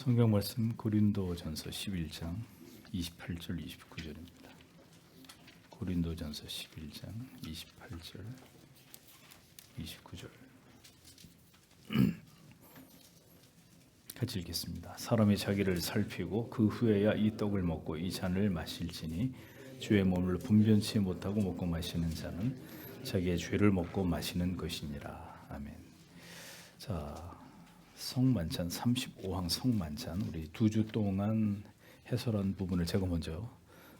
성경 말씀 고린도전서 11장 28절 29절입니다. 고린도전서 11장 28절 29절 같이 읽겠습니다. 사람이 자기를 살피고 그 후에야 이 떡을 먹고 이 잔을 마실지니 주의 몸을 분변치 못하고 먹고 마시는 자는 자기의 죄를 먹고 마시는 것이니라. 아멘. 자, 성만찬 35항 성만찬 우리 2주 동안 해설한 부분을 제가 먼저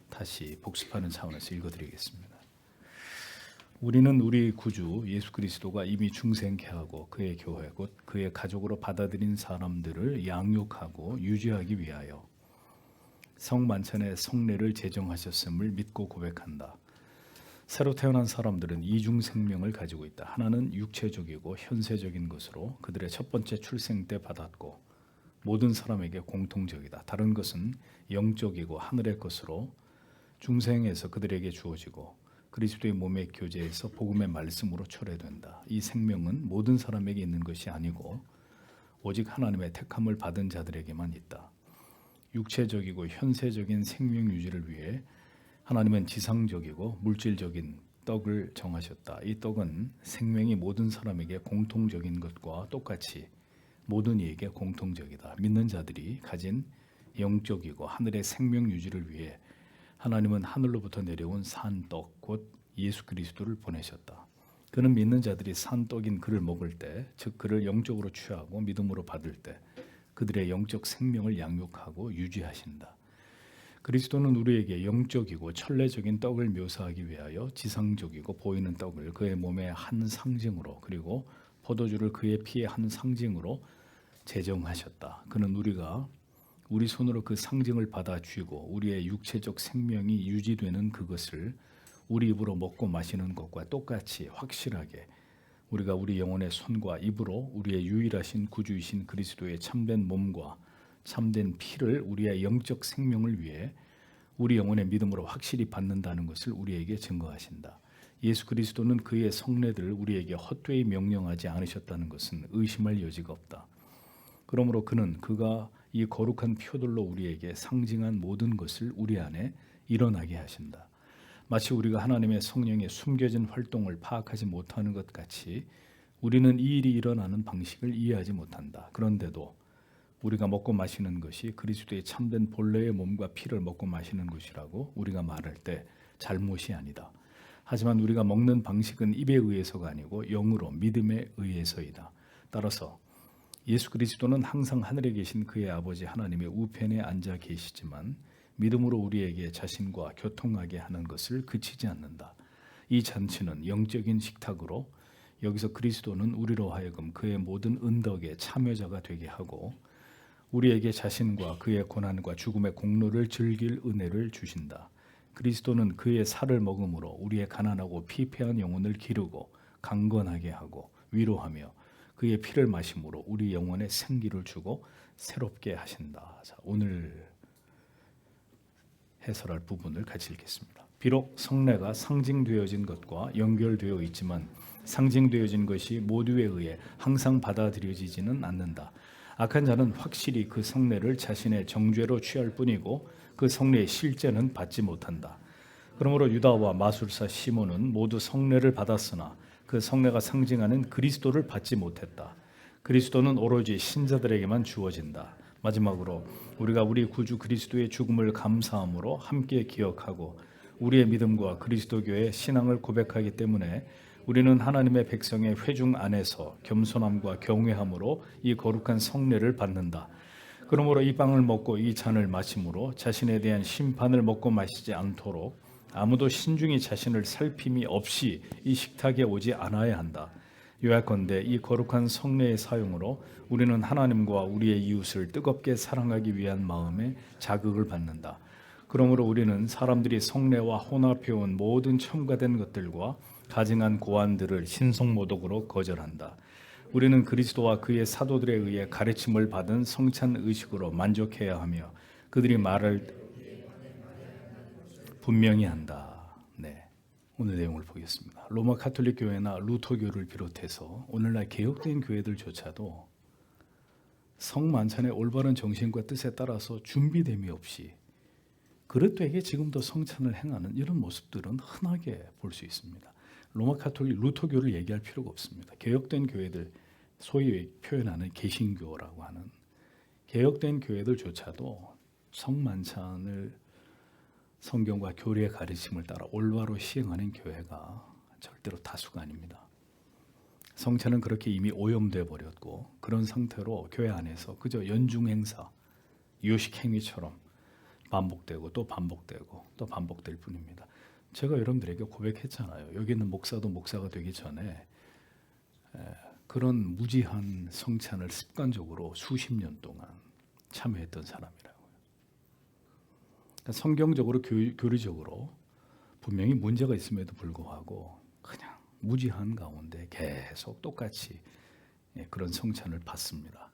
다시 복습하는 차원에서 읽어드리겠습니다. 우리는 우리 구주 예수 그리스도가 이미 중생케 하고 그의 교회 곧 그의 가족으로 받아들인 사람들을 양육하고 유지하기 위하여 성만찬의 성례를 제정하셨음을 믿고 고백한다. 새로 태어난 사람들은 이중 생명을 가지고 있다. 하나는 육체적이고 현세적인 것으로 그들의 첫 번째 출생 때 받았고 모든 사람에게 공통적이다. 다른 것은 영적이고 하늘의 것으로 중생에서 그들에게 주어지고 그리스도의 몸의 교제에서 복음의 말씀으로 철회된다. 이 생명은 모든 사람에게 있는 것이 아니고 오직 하나님의 택함을 받은 자들에게만 있다. 육체적이고 현세적인 생명 유지를 위해 하나님은 지상적이고 물질적인 떡을 정하셨다. 이 떡은 생명이 모든 사람에게 공통적인 것과 똑같이 모든 이에게 공통적이다. 믿는 자들이 가진 영적이고 하늘의 생명 유지를 위해 하나님은 하늘로부터 내려온 산 떡, 곧 예수 그리스도를 보내셨다. 그는 믿는 자들이 산 떡인 그를 먹을 때, 즉 그를 영적으로 취하고 믿음으로 받을 때 그들의 영적 생명을 양육하고 유지하신다. 그리스도는 우리에게 영적이고 천례적인 떡을 묘사하기 위하여 지상적이고 보이는 떡을 그의 몸의 한 상징으로 그리고 포도주를 그의 피의 한 상징으로 제정하셨다. 그는 우리가 우리 손으로 그 상징을 받아 쥐고 우리의 육체적 생명이 유지되는 그것을 우리 입으로 먹고 마시는 것과 똑같이 확실하게 우리가 우리 영혼의 손과 입으로 우리의 유일하신 구주이신 그리스도의 참된 몸과 참된 피를 우리의 영적 생명을 위해 우리 영혼의 믿음으로 확실히 받는다는 것을 우리에게 증거하신다. 예수 그리스도는 그의 성례들을 우리에게 헛되이 명령하지 않으셨다는 것은 의심할 여지가 없다. 그러므로 그가 이 거룩한 표들로 우리에게 상징한 모든 것을 우리 안에 일어나게 하신다. 마치 우리가 하나님의 성령의 숨겨진 활동을 파악하지 못하는 것 같이 우리는 이 일이 일어나는 방식을 이해하지 못한다. 그런데도 우리가 먹고 마시는 것이 그리스도의 참된 본래의 몸과 피를 먹고 마시는 것이라고 우리가 말할 때 잘못이 아니다. 하지만 우리가 먹는 방식은 입에 의해서가 아니고 영으로 믿음에 의해서이다. 따라서 예수 그리스도는 항상 하늘에 계신 그의 아버지 하나님의 우편에 앉아 계시지만 믿음으로 우리에게 자신과 교통하게 하는 것을 그치지 않는다. 이 잔치는 영적인 식탁으로 여기서 그리스도는 우리로 하여금 그의 모든 은덕의 참여자가 되게 하고 우리에게 자신과 그의 고난과 죽음의 공로를 즐길 은혜를 주신다. 그리스도는 그의 살을 먹음으로 우리의 가난하고 피폐한 영혼을 기르고 강건하게 하고 위로하며 그의 피를 마심으로 우리 영혼에 생기를 주고 새롭게 하신다. 자, 오늘 해설할 부분을 같이 읽겠습니다. 비록 성례가 상징되어진 것과 연결되어 있지만 상징되어진 것이 모두에 의해 항상 받아들여지지는 않는다. 악한 자는 확실히 그 성례를 자신의 정죄로 취할 뿐이고 그 성례의 실제는 받지 못한다. 그러므로 유다와 마술사 시몬은 모두 성례를 받았으나 그 성례가 상징하는 그리스도를 받지 못했다. 그리스도는 오로지 신자들에게만 주어진다. 마지막으로 우리가 우리 구주 그리스도의 죽음을 감사함으로 함께 기억하고 우리의 믿음과 그리스도교의 신앙을 고백하기 때문에 우리는 하나님의 백성의 회중 안에서 겸손함과 경외함으로 이 거룩한 성례를 받는다. 그러므로 이 빵을 먹고 이 잔을 마심으로 자신에 대한 심판을 먹고 마시지 않도록 아무도 신중히 자신을 살핌이 없이 이 식탁에 오지 않아야 한다. 요약컨대 이 거룩한 성례의 사용으로 우리는 하나님과 우리의 이웃을 뜨겁게 사랑하기 위한 마음에 자극을 받는다. 그러므로 우리는 사람들이 성례와 혼합해온 모든 첨가된 것들과 가증한 고안들을 신성모독으로 거절한다. 우리는 그리스도와 그의 사도들에 의해 가르침을 받은 성찬 의식으로 만족해야 하며 그들이 말을 분명히 한다. 네, 오늘 내용을 보겠습니다. 로마 가톨릭 교회나 루터교를 비롯해서 오늘날 개혁된 교회들조차도 성만찬의 올바른 정신과 뜻에 따라서 준비됨이 없이 그릇되게 지금도 성찬을 행하는 이런 모습들은 흔하게 볼 수 있습니다. 로마 카톨릭 루터교를 얘기할 필요가 없습니다. 개혁된 교회들, 소위 표현하는 개신교라고 하는 개혁된 교회들조차도 성만찬을 성경과 교리의 가르침을 따라 올바로 시행하는 교회가 절대로 다수가 아닙니다. 성찬은 그렇게 이미 오염돼 버렸고 그런 상태로 교회 안에서 그저 연중 행사, 요식 행위처럼 반복되고 또 반복되고 또 반복될 뿐입니다. 제가 여러분들에게 고백했잖아요. 여기 있는 목사도 목사가 되기 전에 그런 무지한 성찬을 습관적으로 수십 년 동안 참여했던 사람이라고요. 그러니까 성경적으로 교리적으로 분명히 문제가 있음에도 불구하고 그냥 무지한 가운데 계속 똑같이 그런 성찬을 받습니다.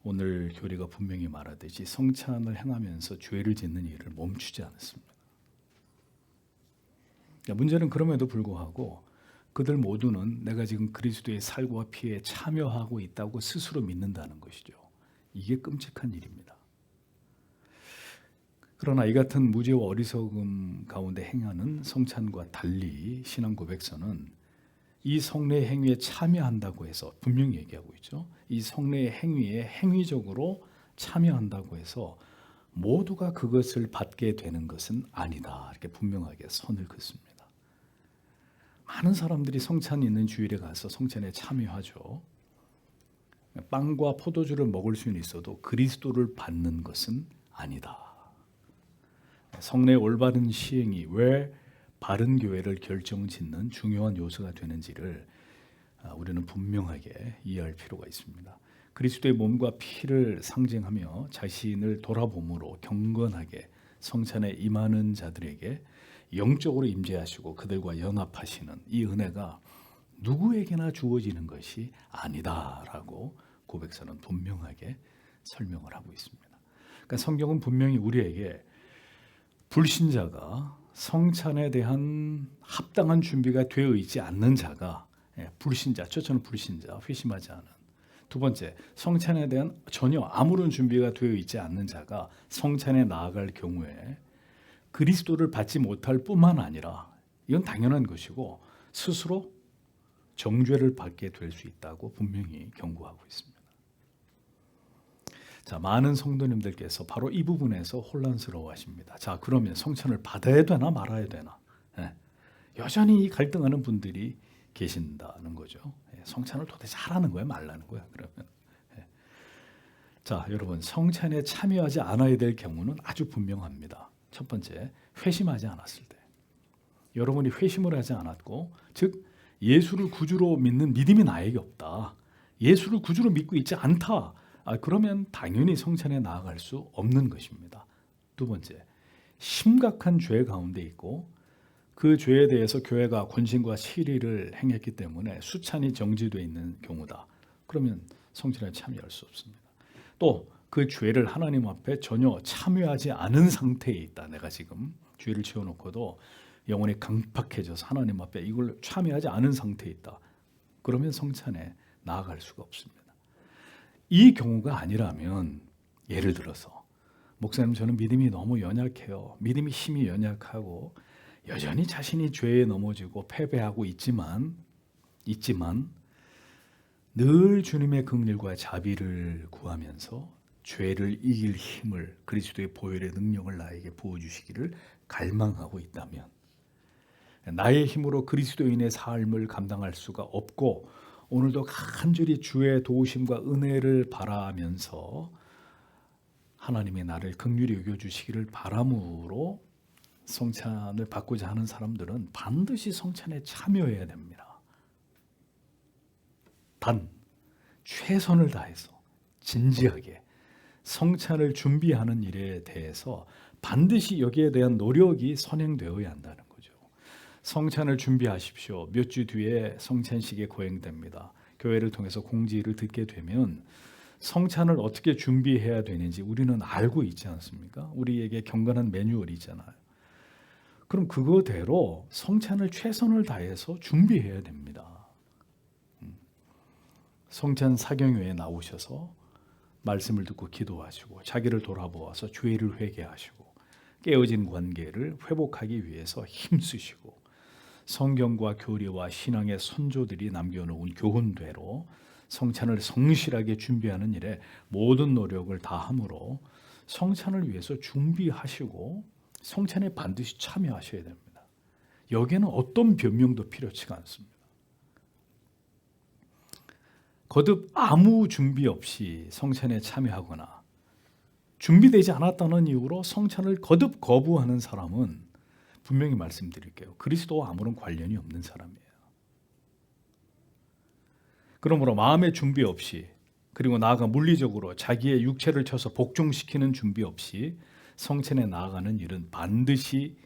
오늘 교리가 분명히 말하듯이 성찬을 행하면서 죄를 짓는 일을 멈추지 않았습니다. 문제는 그럼에도 불구하고 그들 모두는 내가 지금 그리스도의 살과 피에 참여하고 있다고 스스로 믿는다는 것이죠. 이게 끔찍한 일입니다. 그러나 이 같은 무지와 어리석음 가운데 행하는 성찬과 달리 신앙 고백서는 이 성례 행위에 참여한다고 해서 분명히 얘기하고 있죠. 이 성례 행위에 행위적으로 참여한다고 해서 모두가 그것을 받게 되는 것은 아니다. 이렇게 분명하게 선을 긋습니다. 많은 사람들이 성찬이 있는 주일에 가서 성찬에 참여하죠. 빵과 포도주를 먹을 수는 있어도 그리스도를 받는 것은 아니다. 성례의 올바른 시행이 왜 바른 교회를 결정짓는 중요한 요소가 되는지를 우리는 분명하게 이해할 필요가 있습니다. 그리스도의 몸과 피를 상징하며 자신을 돌아봄으로 경건하게 성찬에 임하는 자들에게 영적으로 임재하시고 그들과 연합하시는 이 은혜가 누구에게나 주어지는 것이 아니다라고 고백서는 분명하게 설명을 하고 있습니다. 그러니까 성경은 분명히 우리에게 불신자가 성찬에 대한 합당한 준비가 되어 있지 않는 자가 불신자, 저는 불신자, 회심하지 않은. 두 번째, 성찬에 대한 전혀 아무런 준비가 되어 있지 않는 자가 성찬에 나아갈 경우에 그리스도를 받지 못할 뿐만 아니라 이건 당연한 것이고 스스로 정죄를 받게 될 수 있다고 분명히 경고하고 있습니다. 자, 많은 성도님들께서 바로 이 부분에서 혼란스러워하십니다. 자, 그러면 성찬을 받아야 되나 말아야 되나? 여전히 갈등하는 분들이 계신다는 거죠. 성찬을 도대체 하라는 거야, 말라는 거야? 그러면 자, 여러분 성찬에 참여하지 않아야 될 경우는 아주 분명합니다. 첫 번째, 회심하지 않았을 때. 여러분이 회심을 하지 않았고, 즉 예수를 구주로 믿는 믿음이 나에게 없다. 예수를 구주로 믿고 있지 않다. 그러면 당연히 성찬에 나아갈 수 없는 것입니다. 두 번째, 심각한 죄 가운데 있고 그 죄에 대해서 교회가 권신과 시리를 행했기 때문에 수찬이 정지되어 있는 경우다. 그러면 성찬에 참여할 수 없습니다. 또 그 죄를 하나님 앞에 전혀 참여하지 않은 상태에 있다. 내가 지금 죄를 지어놓고도 영혼이 강팍해져서 하나님 앞에 이걸 참여하지 않은 상태에 있다. 그러면 성찬에 나아갈 수가 없습니다. 이 경우가 아니라면 예를 들어서 목사님 저는 믿음이 너무 연약해요. 믿음이 힘이 연약하고 여전히 자신이 죄에 넘어지고 패배하고 있지만 늘 주님의 긍휼과 자비를 구하면서 죄를 이길 힘을 그리스도의 보혈의 능력을 나에게 부어주시기를 갈망하고 있다면 나의 힘으로 그리스도인의 삶을 감당할 수가 없고 오늘도 간절히 주의 도우심과 은혜를 바라면서 하나님의 나를 긍휼히 여겨주시기를 바람으로 성찬을 받고자 하는 사람들은 반드시 성찬에 참여해야 됩니다. 단 최선을 다해서 진지하게 성찬을 준비하는 일에 대해서 반드시 여기에 대한 노력이 선행되어야 한다는 거죠. 성찬을 준비하십시오. 몇 주 뒤에 성찬식이 거행됩니다. 교회를 통해서 공지를 듣게 되면 성찬을 어떻게 준비해야 되는지 우리는 알고 있지 않습니까? 우리에게 경건한 매뉴얼이 있잖아요. 그럼 그거대로 성찬을 최선을 다해서 준비해야 됩니다. 성찬 사경회에 나오셔서 말씀을 듣고 기도하시고 자기를 돌아보아서 죄를 회개하시고 깨어진 관계를 회복하기 위해서 힘쓰시고 성경과 교리와 신앙의 선조들이 남겨놓은 교훈대로 성찬을 성실하게 준비하는 일에 모든 노력을 다함으로 성찬을 위해서 준비하시고 성찬에 반드시 참여하셔야 됩니다. 여기에는 어떤 변명도 필요치가 않습니다. 거듭 아무 준비 없이 성찬에 참여하거나 준비되지 않았다는 이유로 성찬을 거듭 거부하는 사람은 분명히 말씀드릴게요. 그리스도와 아무런 관련이 없는 사람이에요. 그러므로 마음의 준비 없이 그리고 나아가 물리적으로 자기의 육체를 쳐서 복종시키는 준비 없이 성찬에 나아가는 일은 반드시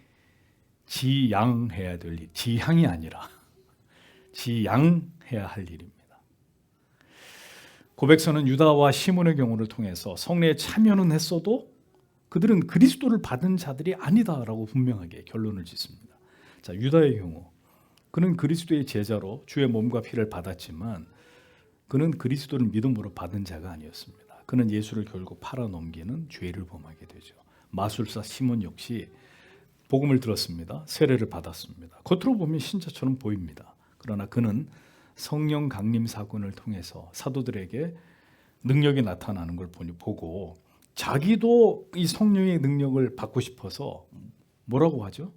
지양해야 될 일, 지향이 아니라 지양해야 할 일입니다. 고백서는 유다와 시몬의 경우를 통해서 성례에 참여는 했어도 그들은 그리스도를 받은 자들이 아니다라고 분명하게 결론을 짓습니다. 자, 유다의 경우 그는 그리스도의 제자로 주의 몸과 피를 받았지만 그는 그리스도를 믿음으로 받은 자가 아니었습니다. 그는 예수를 결국 팔아넘기는 죄를 범하게 되죠. 마술사 시몬 역시 복음을 들었습니다. 세례를 받았습니다. 겉으로 보면 신자처럼 보입니다. 그러나 그는 성령 강림 사건을 통해서 사도들에게 능력이 나타나는 걸 보고 자기도 이 성령의 능력을 받고 싶어서 뭐라고 하죠?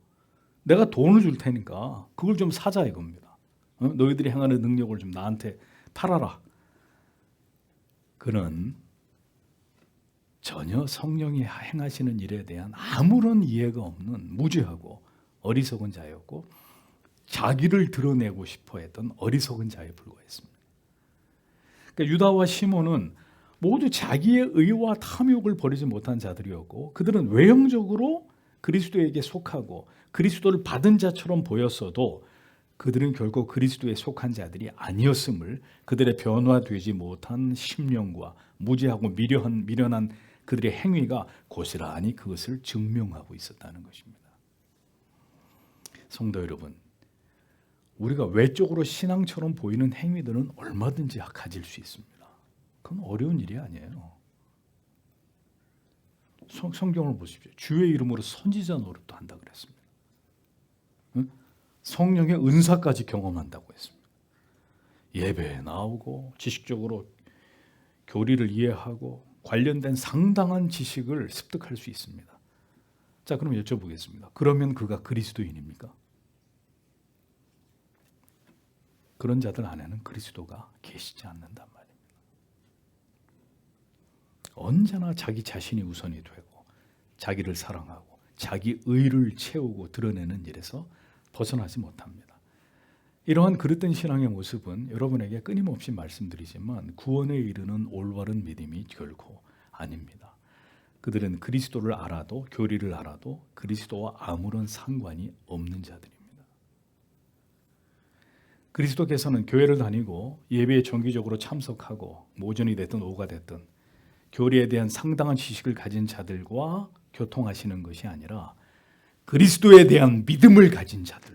내가 돈을 줄 테니까 그걸 좀 사자 이겁니다. 너희들이 행하는 능력을 좀 나한테 팔아라. 그는 전혀 성령이 행하시는 일에 대한 아무런 이해가 없는 무지하고 어리석은 자였고 자기를 드러내고 싶어 했던 어리석은 자에 불과했습니다. 그러니까 유다와 시몬은 모두 자기의 의와 탐욕을 버리지 못한 자들이었고 그들은 외형적으로 그리스도에게 속하고 그리스도를 받은 자처럼 보였어도 그들은 결국 그리스도에 속한 자들이 아니었음을 그들의 변화되지 못한 심령과 무지하고 미련한 그들의 행위가 고스란히 그것을 증명하고 있었다는 것입니다. 성도 여러분, 우리가 외적으로 신앙처럼 보이는 행위들은 얼마든지 가질 수 있습니다. 그건 어려운 일이 아니에요. 성경을 보십시오. 주의 이름으로 선지자 노릇도 한다 그랬습니다. 성령의 은사까지 경험한다고 했습니다. 예배에 나오고 지식적으로 교리를 이해하고 관련된 상당한 지식을 습득할 수 있습니다. 자, 그럼 여쭤보겠습니다. 그러면 그가 그리스도인입니까? 그런 자들 안에는 그리스도가 계시지 않는단 말입니다. 언제나 자기 자신이 우선이 되고 자기를 사랑하고 자기 의를 채우고 드러내는 일에서 벗어나지 못합니다. 이러한 그릇된 신앙의 모습은 여러분에게 끊임없이 말씀드리지만 구원에 이르는 올바른 믿음이 결코 아닙니다. 그들은 그리스도를 알아도 교리를 알아도 그리스도와 아무런 상관이 없는 자들입니다. 그리스도께서는 교회를 다니고 예배에 정기적으로 참석하고 오전이 됐든 오후가 됐든 교리에 대한 상당한 지식을 가진 자들과 교통하시는 것이 아니라 그리스도에 대한 믿음을 가진 자들,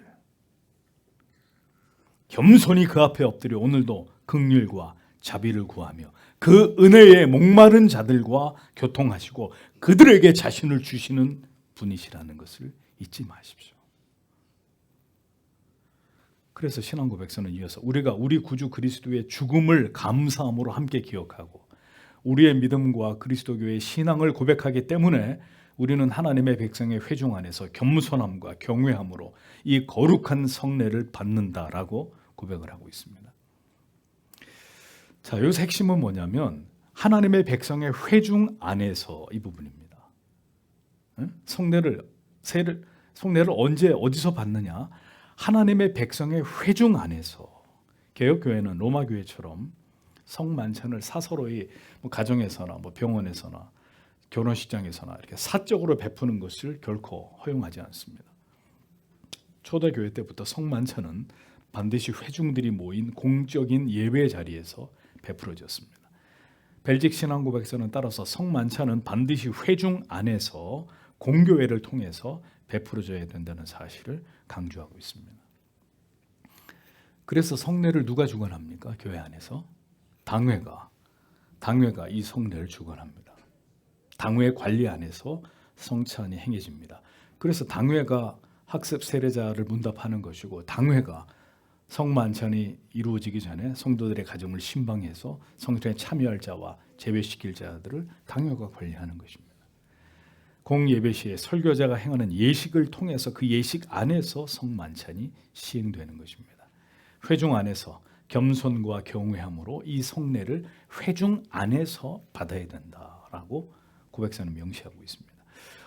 겸손히 그 앞에 엎드려 오늘도 긍휼과 자비를 구하며 그 은혜에 목마른 자들과 교통하시고 그들에게 자신을 주시는 분이시라는 것을 잊지 마십시오. 그래서 신앙고백서는 이어서 우리가 우리 구주 그리스도의 죽음을 감사함으로 함께 기억하고 우리의 믿음과 그리스도교의 신앙을 고백하기 때문에 우리는 하나님의 백성의 회중 안에서 겸손함과 경외함으로 이 거룩한 성례를 받는다라고 고백을 하고 있습니다. 자, 여기서 핵심은 뭐냐면 하나님의 백성의 회중 안에서 이 부분입니다. 성례를 언제 어디서 받느냐? 하나님의 백성의 회중 안에서. 개혁교회는 로마교회처럼 성만찬을 사서로이 가정에서나 병원에서나 결혼식장에서나 이렇게 사적으로 베푸는 것을 결코 허용하지 않습니다. 초대교회 때부터 성만찬은 반드시 회중들이 모인 공적인 예배 자리에서 베풀어졌습니다. 벨직 신앙고백서는 따라서 성만찬은 반드시 회중 안에서 공교회를 통해서 베풀어져야 된다는 사실을 강조하고 있습니다. 그래서 성례를 누가 주관합니까? 교회 안에서 당회가 당회가 이 성례를 주관합니다. 당회 관리 안에서 성찬이 행해집니다. 그래서 당회가 학습 세례자를 문답하는 것이고 당회가 성만찬이 이루어지기 전에 성도들의 가정을 신방해서 성찬에 참여할 자와 제외시킬 자들을 당회가 관리하는 것입니다. 공예배 시에 설교자가 행하는 예식을 통해서 그 예식 안에서 성만찬이 시행되는 것입니다. 회중 안에서 겸손과 경외함으로 이 성례를 회중 안에서 받아야 된다라고 고백서는 명시하고 있습니다.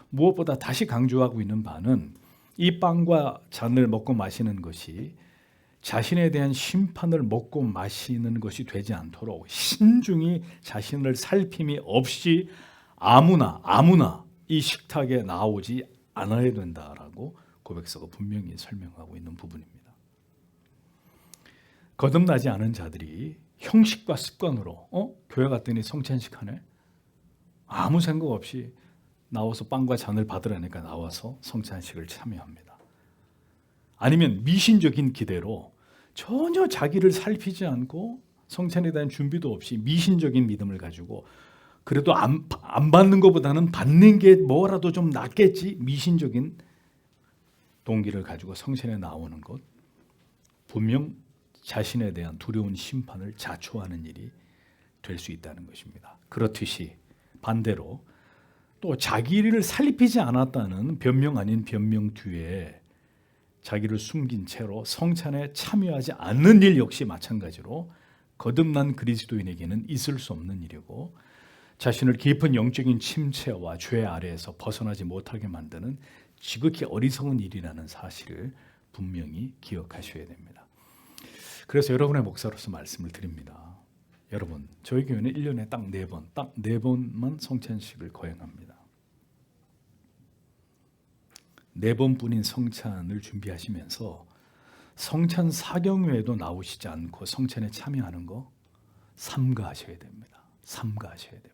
무엇보다 다시 강조하고 있는 바는 이 빵과 잔을 먹고 마시는 것이 자신에 대한 심판을 먹고 마시는 것이 되지 않도록 신중히 자신을 살핌이 없이 아무나 이 식탁에 나오지 않아야 된다라고 고백서가 분명히 설명하고 있는 부분입니다. 거듭나지 않은 자들이 형식과 습관으로 교회 갔더니 성찬식 하네? 아무 생각 없이 나와서 빵과 잔을 받으라니까 나와서 성찬식을 참여합니다. 아니면 미신적인 기대로 전혀 자기를 살피지 않고 성찬에 대한 준비도 없이 미신적인 믿음을 가지고 그래도 안 받는 것보다는 받는 게 뭐라도 좀 낫겠지 미신적인 동기를 가지고 성찬에 나오는 것 분명 자신에 대한 두려운 심판을 자초하는 일이 될 수 있다는 것입니다. 그렇듯이 반대로 또 자기를 살피지 않았다는 변명 아닌 변명 뒤에 자기를 숨긴 채로 성찬에 참여하지 않는 일 역시 마찬가지로 거듭난 그리스도인에게는 있을 수 없는 일이고 자신을 깊은 영적인 침체와 죄 아래에서 벗어나지 못하게 만드는 지극히 어리석은 일이라는 사실을 분명히 기억하셔야 됩니다. 그래서 여러분의 목사로서 말씀을 드립니다. 여러분, 저희 교회는 1년에 딱 4번만 성찬식을 거행합니다. 4번뿐인 성찬을 준비하시면서 성찬 사경회에도 나오시지 않고 성찬에 참여하는 거 삼가하셔야 됩니다. 삼가하셔야 됩니다.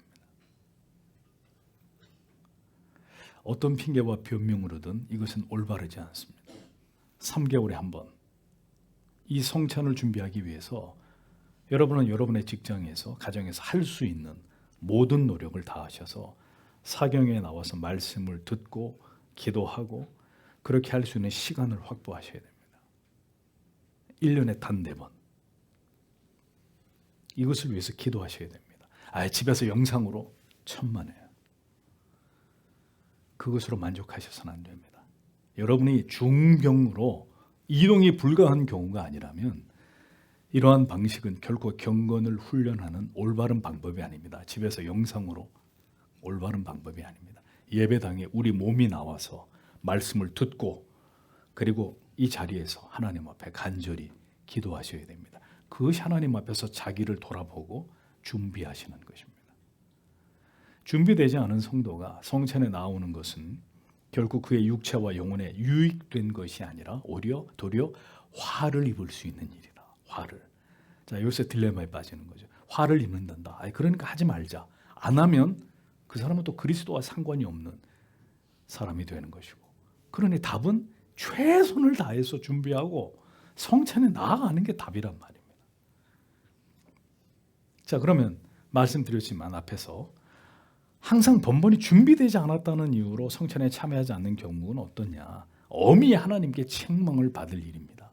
어떤 핑계와 변명으로든 이것은 올바르지 않습니다. 3개월에 한 번 이 성찬을 준비하기 위해서 여러분은 여러분의 직장에서 가정에서 할 수 있는 모든 노력을 다하셔서 사경에 나와서 말씀을 듣고 기도하고 그렇게 할 수 있는 시간을 확보하셔야 됩니다. 1년에 단 4번 이것을 위해서 기도하셔야 됩니다. 집에서 영상으로 천만에요. 그것으로 만족하셔서는 안 됩니다. 여러분이 중병으로 이동이 불가한 경우가 아니라면 이러한 방식은 결코 경건을 훈련하는 올바른 방법이 아닙니다. 집에서 영상으로 올바른 방법이 아닙니다. 예배당에 우리 몸이 나와서 말씀을 듣고 그리고 이 자리에서 하나님 앞에 간절히 기도하셔야 됩니다. 그것이 하나님 앞에서 자기를 돌아보고 준비하시는 것입니다. 준비되지 않은 성도가 성찬에 나오는 것은 결국 그의 육체와 영혼에 유익된 것이 아니라 도리어 화를 입을 수 있는 일이다. 화를. 자, 여기서 딜레마에 빠지는 거죠. 화를 입는단다. 그러니까 하지 말자. 안 하면 그 사람은 또 그리스도와 상관이 없는 사람이 되는 것이고. 그러니 답은 최선을 다해서 준비하고 성찬에 나아가는 게 답이란 말입니다. 자, 그러면 말씀드렸지만 앞에서 항상 번번이 준비되지 않았다는 이유로 성찬에 참여하지 않는 경우는 어떠냐? 엄히 하나님께 책망을 받을 일입니다.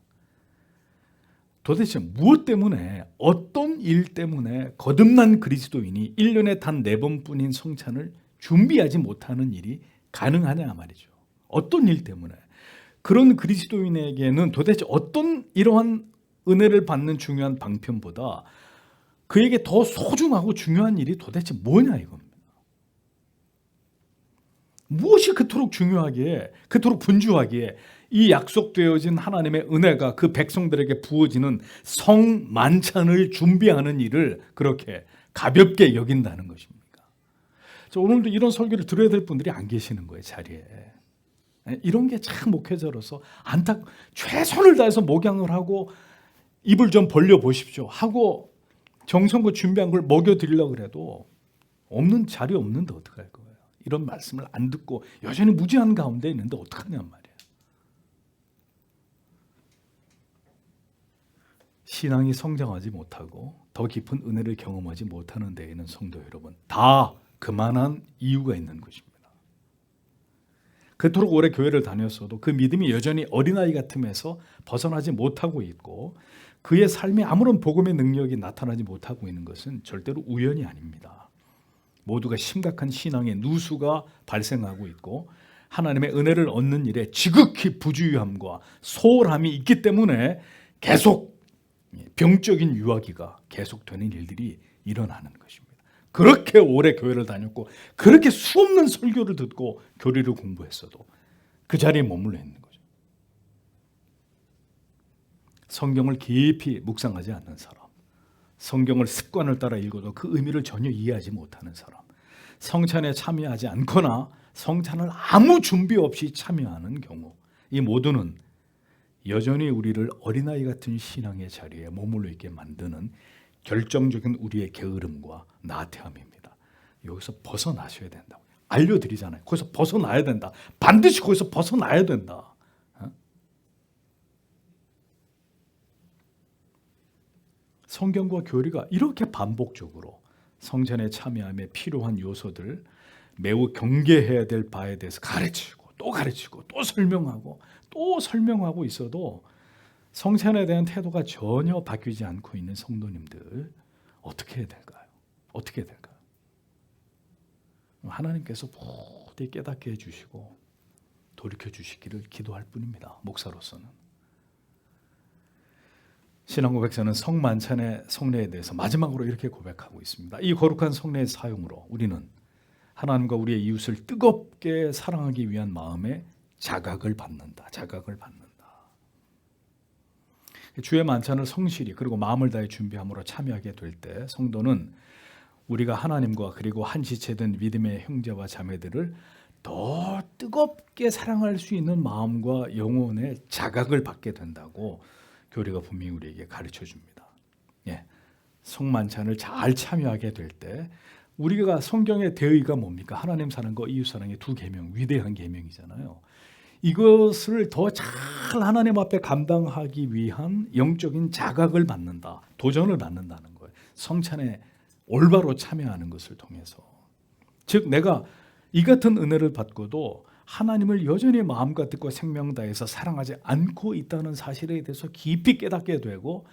도대체 무엇 때문에 어떤 일 때문에 거듭난 그리스도인이 1년에 단 4번뿐인 성찬을 준비하지 못하는 일이 가능하냐 말이죠. 어떤 일 때문에 그런 그리스도인에게는 도대체 어떤 이러한 은혜를 받는 중요한 방편보다 그에게 더 소중하고 중요한 일이 도대체 뭐냐 이겁니다. 무엇이 그토록 중요하기에 그토록 분주하기에 이 약속되어진 하나님의 은혜가 그 백성들에게 부어지는 성만찬을 준비하는 일을 그렇게 가볍게 여긴다는 것입니까? 오늘도 이런 설교를 들어야 될 분들이 안 계시는 거예요, 자리에. 이런 게 참 목회자로서 최선을 다해서 목양을 하고 입을 좀 벌려 보십시오 하고 정성껏 준비한 걸 먹여드리려고 해도 없는 자리 없는데 어떡할 거예요? 이런 말씀을 안 듣고 여전히 무지한 가운데 있는데 어떡하냔 말이에요. 신앙이 성장하지 못하고 더 깊은 은혜를 경험하지 못하는 데에는 성도 여러분, 다 그만한 이유가 있는 것입니다. 그토록 오래 교회를 다녔어도 그 믿음이 여전히 어린아이 같음에서 벗어나지 못하고 있고 그의 삶에 아무런 복음의 능력이 나타나지 못하고 있는 것은 절대로 우연이 아닙니다. 모두가 심각한 신앙의 누수가 발생하고 있고 하나님의 은혜를 얻는 일에 지극히 부주의함과 소홀함이 있기 때문에 계속 병적인 유아기가 계속되는 일들이 일어나는 것입니다. 그렇게 오래 교회를 다녔고 그렇게 수없는 설교를 듣고 교리를 공부했어도 그 자리에 머물러 있는 거죠. 성경을 깊이 묵상하지 않는 사람, 성경을 습관을 따라 읽어도 그 의미를 전혀 이해하지 못하는 사람, 성찬에 참여하지 않거나 성찬을 아무 준비 없이 참여하는 경우, 이 모두는 여전히 우리를 어린아이 같은 신앙의 자리에 머물러 있게 만드는 결정적인 우리의 게으름과 나태함입니다. 여기서 벗어나셔야 된다고 알려드리잖아요. 거기서 벗어나야 된다. 반드시 거기서 벗어나야 된다. 성경과 교리가 이렇게 반복적으로 성전에 참여함에 필요한 요소들, 매우 경계해야 될 바에 대해서 가르치고 또 설명하고 있어도 성찬에 대한 태도가 전혀 바뀌지 않고 있는 성도님들 어떻게 해야 될까요? 어떻게 해야 될까요? 하나님께서 부디 깨닫게 해주시고 돌이켜 주시기를 기도할 뿐입니다. 목사로서는. 신앙고백서는 성만찬의 성례에 대해서 마지막으로 이렇게 고백하고 있습니다. 이 거룩한 성례의 사용으로 우리는 하나님과 우리의 이웃을 뜨겁게 사랑하기 위한 마음에 자각을 받는다. 주의 만찬을 성실히 그리고 마음을 다해 준비함으로 참여하게 될 때 성도는 우리가 하나님과 그리고 한 지체된 믿음의 형제와 자매들을 더 뜨겁게 사랑할 수 있는 마음과 영혼의 자각을 받게 된다고 교리가 분명히 우리에게 가르쳐 줍니다. 성만찬을 잘 참여하게 될 때 우리가 성경의 대의가 뭡니까? 하나님 사랑과 이웃 사랑의 두 계명, 위대한 계명이잖아요. 이것을 더 잘 하나님 앞에 감당하기 위한 영적인 자각을 받는다, 도전을 받는다는 거예요. 성찬에 올바로 참여하는 것을 통해서. 즉 내가 이 같은 은혜를 받고도 하나님을 여전히 마음과 뜻과 생명 다해서 사랑하지 않고 있다는 사실에 대해서 깊이 깨닫게 되고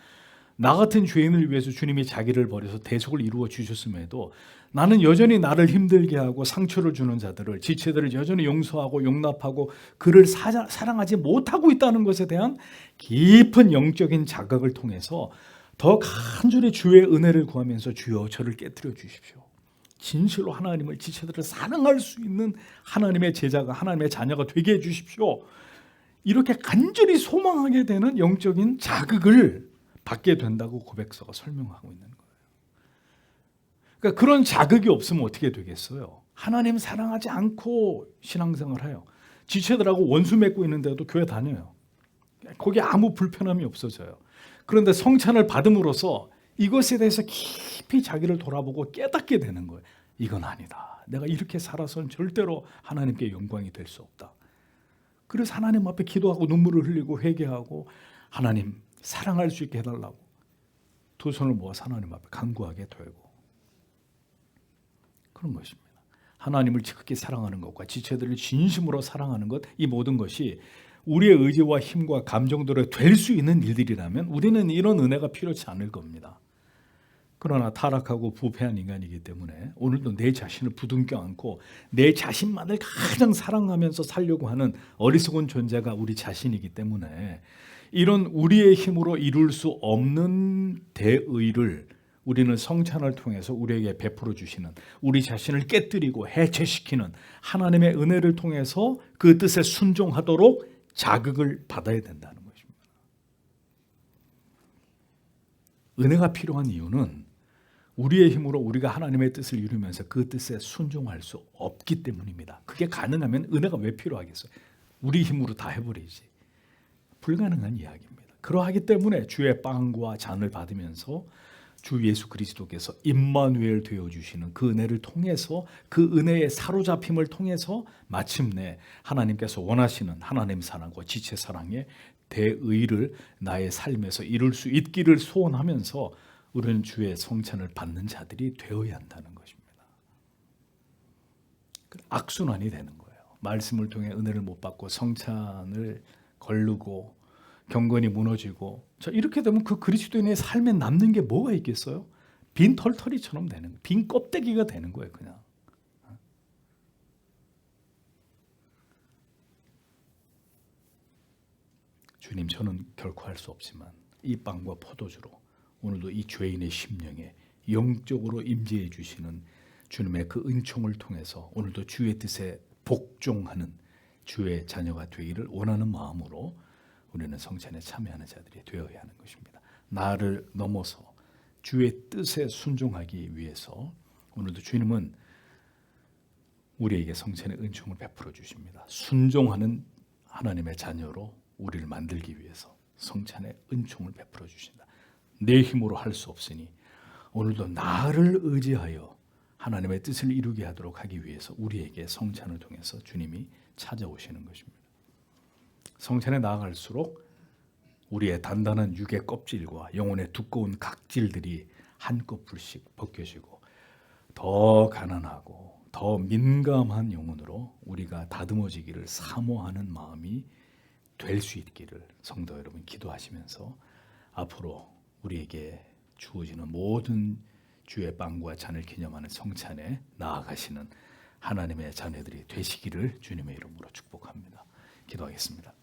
나 같은 죄인을 위해서 주님이 자기를 버려서 대속을 이루어 주셨음에도 나는 여전히 나를 힘들게 하고 상처를 주는 자들을, 지체들을 여전히 용서하고 용납하고 그를 사랑하지 못하고 있다는 것에 대한 깊은 영적인 자각을 통해서 더 간절히 주의 은혜를 구하면서 주여 저를 깨뜨려 주십시오. 진실로 하나님을, 지체들을 사랑할 수 있는 하나님의 제자가, 하나님의 자녀가 되게 해주십시오. 이렇게 간절히 소망하게 되는 영적인 자극을 받게 된다고 고백서가 설명하고 있는 거예요. 그러니까 그런 자극이 없으면 어떻게 되겠어요? 하나님 사랑하지 않고 신앙생활을 해요. 지체들하고 원수 맺고 있는데도 교회 다녀요. 거기에 아무 불편함이 없어져요. 그런데 성찬을 받음으로써 이것에 대해서 깊이 자기를 돌아보고 깨닫게 되는 거예요. 이건 아니다. 내가 이렇게 살아서는 절대로 하나님께 영광이 될 수 없다. 그래서 하나님 앞에 기도하고 눈물을 흘리고 회개하고 하나님 사랑할 수 있게 해달라고 두 손을 모아서 하나님 앞에 간구하게 되고 그런 것입니다. 하나님을 지극히 사랑하는 것과 지체들을 진심으로 사랑하는 것, 이 모든 것이 우리의 의지와 힘과 감정대로 될 수 있는 일들이라면 우리는 이런 은혜가 필요치 않을 겁니다. 그러나 타락하고 부패한 인간이기 때문에 오늘도 내 자신을 부둥켜 안고 내 자신만을 가장 사랑하면서 살려고 하는 어리석은 존재가 우리 자신이기 때문에 이런 우리의 힘으로 이룰 수 없는 대의를 우리는 성찬을 통해서 우리에게 베풀어 주시는, 우리 자신을 깨뜨리고 해체시키는 하나님의 은혜를 통해서 그 뜻에 순종하도록 자극을 받아야 된다는 것입니다. 은혜가 필요한 이유는 우리의 힘으로 우리가 하나님의 뜻을 이루면서 그 뜻에 순종할 수 없기 때문입니다. 그게 가능하면 은혜가 왜 필요하겠어요? 우리 힘으로 다 해버리지. 불가능한 이야기입니다. 그러하기 때문에 주의 빵과 잔을 받으면서 주 예수 그리스도께서 임마누엘 되어주시는 그 은혜를 통해서 그 은혜의 사로잡힘을 통해서 마침내 하나님께서 원하시는 하나님 사랑과 지체 사랑에 대의를 나의 삶에서 이룰 수 있기를 소원하면서 우리는 주의 성찬을 받는 자들이 되어야 한다는 것입니다. 악순환이 되는 거예요. 말씀을 통해 은혜를 못 받고 성찬을 거르고 경건이 무너지고, 자, 이렇게 되면 그 그리스도인의 삶에 남는 게 뭐가 있겠어요? 빈 털터리처럼 되는 거예요. 빈 껍데기가 되는 거예요, 그냥. 주님, 저는 결코 할 수 없지만 이 빵과 포도주로 오늘도 이 죄인의 심령에 영적으로 임재해 주시는 주님의 그 은총을 통해서 오늘도 주의 뜻에 복종하는 주의 자녀가 되기를 원하는 마음으로 우리는 성찬에 참여하는 자들이 되어야 하는 것입니다. 나를 넘어서 주의 뜻에 순종하기 위해서 오늘도 주님은 우리에게 성찬의 은총을 베풀어 주십니다. 순종하는 하나님의 자녀로 우리를 만들기 위해서 성찬의 은총을 베풀어 주신다. 내 힘으로 할 수 없으니 오늘도 나를 의지하여 하나님의 뜻을 이루게 하도록 하기 위해서 우리에게 성찬을 통해서 주님이 찾아오시는 것입니다. 성찬에 나아갈수록 우리의 단단한 육의 껍질과 영혼의 두꺼운 각질들이 한꺼풀씩 벗겨지고 더 가난하고 더 민감한 영혼으로 우리가 다듬어지기를 사모하는 마음이 될 수 있기를 성도 여러분 기도하시면서 앞으로 우리에게 주어지는 모든 주의 빵과 잔을 기념하는 성찬에 나아가시는 하나님의 자녀들이 되시기를 주님의 이름으로 축복합니다. 기도하겠습니다.